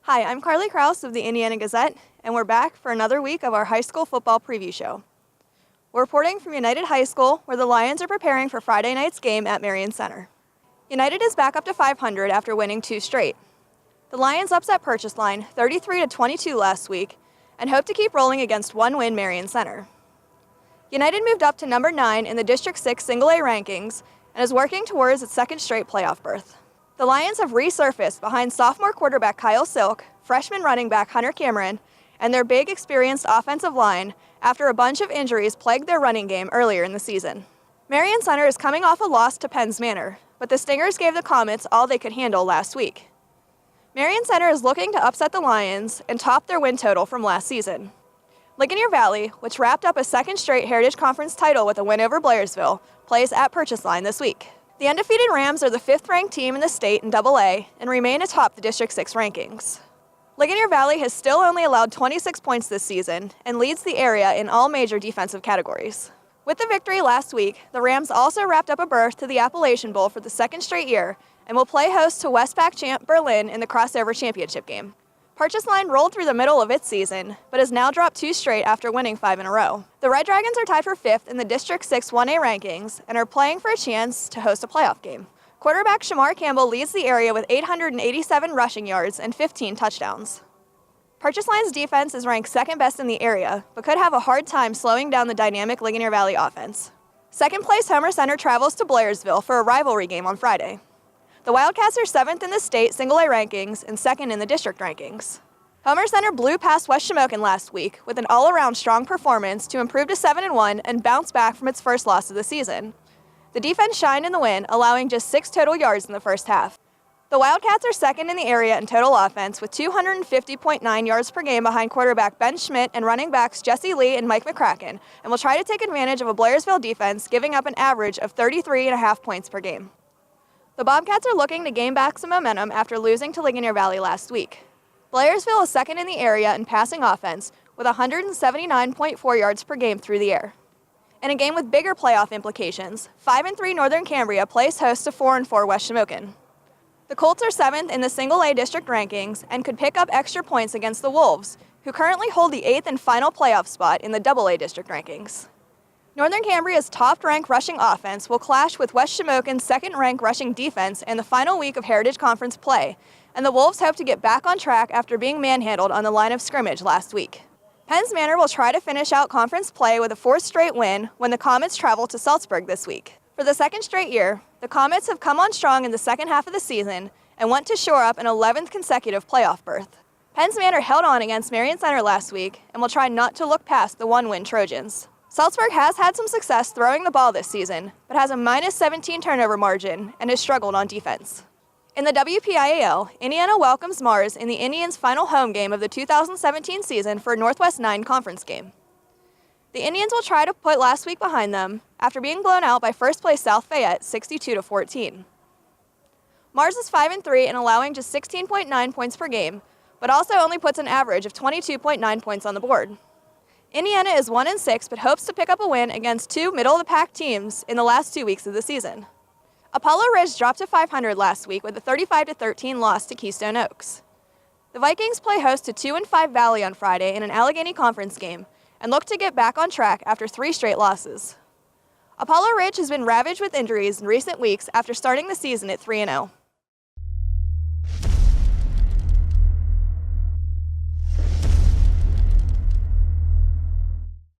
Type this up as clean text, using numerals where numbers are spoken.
Hi, I'm Carly Krouse of the Indiana Gazette, and we're back for another week of our high school football preview show. We're reporting from United High School, where the Lions are preparing for Friday night's game at Marion Center. United is back up to 500 after winning 2 straight. The Lions upset Purchase Line 33-22 last week and hope to keep rolling against one-win Marion Center. United moved up to number 9 in the District 6 Single-A rankings and is working towards its second straight playoff berth. The Lions have resurfaced behind sophomore quarterback Kyle Silk, freshman running back Hunter Cameron, and their big experienced offensive line after a bunch of injuries plagued their running game earlier in the season. Marion Center is coming off a loss to Penns Manor, but the Stingers gave the Comets all they could handle last week. Marion Center is looking to upset the Lions and top their win total from last season. Ligonier Valley, which wrapped up a second straight Heritage Conference title with a win over Blairsville, plays at Purchase Line this week. The undefeated Rams are the 5th-ranked team in the state in AA and remain atop the District 6 rankings. Ligonier Valley has still only allowed 26 points this season and leads the area in all major defensive categories. With the victory last week, the Rams also wrapped up a berth to the Appalachian Bowl for the second straight year and will play host to Westpac champ Berlin in the crossover championship game. Purchase Line rolled through the middle of its season, but has now dropped 2 straight after winning 5 in a row. The Red Dragons are tied for 5th in the District 6 1A rankings and are playing for a chance to host a playoff game. Quarterback Shamar Campbell leads the area with 887 rushing yards and 15 touchdowns. Purchase Line's defense is ranked 2nd best in the area, but could have a hard time slowing down the dynamic Ligonier Valley offense. Second-place Homer Center travels to Blairsville for a rivalry game on Friday. The Wildcats are 7th in the state single-A rankings and 2nd in the district rankings. Homer Center blew past West Shamokin last week with an all-around strong performance to improve to 7-1 and bounce back from its first loss of the season. The defense shined in the win, allowing just 6 total yards in the first half. The Wildcats are 2nd in the area in total offense with 250.9 yards per game behind quarterback Ben Schmidt and running backs Jesse Lee and Mike McCracken, and will try to take advantage of a Blairsville defense giving up an average of 33.5 points per game. The Bobcats are looking to gain back some momentum after losing to Ligonier Valley last week. Blairsville is 2nd in the area in passing offense with 179.4 yards per game through the air. In a game with bigger playoff implications, 5-3 Northern Cambria plays host to 4-4 West Shamokin. The Colts are 7th in the single-A district rankings and could pick up extra points against the Wolves, who currently hold the 8th and final playoff spot in the AA district rankings. Northern Cambria's top-ranked rushing offense will clash with West Shamokin's 2nd-ranked rushing defense in the final week of Heritage Conference play, and the Wolves hope to get back on track after being manhandled on the line of scrimmage last week. Penns Manor will try to finish out conference play with a 4th straight win when the Comets travel to Salzburg this week. For the 2nd straight year, the Comets have come on strong in the second half of the season and want to shore up an 11th consecutive playoff berth. Penns Manor held on against Marion Center last week and will try not to look past the 1-win Trojans. Salzburg has had some success throwing the ball this season, but has a -17 turnover margin and has struggled on defense. In the WPIAL, Indiana welcomes Mars in the Indians' final home game of the 2017 season for a Northwest 9 conference game. The Indians will try to put last week behind them after being blown out by first-place South Fayette 62-14. Mars is 5-3 and allowing just 16.9 points per game, but also only puts an average of 22.9 points on the board. Indiana is 1-6 but hopes to pick up a win against 2 middle-of-the-pack teams in the last 2 weeks of the season. Apollo Ridge dropped to 500 last week with a 35-13 loss to Keystone Oaks. The Vikings play host to 2-5 Valley on Friday in an Allegheny Conference game and look to get back on track after 3 straight losses. Apollo Ridge has been ravaged with injuries in recent weeks after starting the season at 3-0.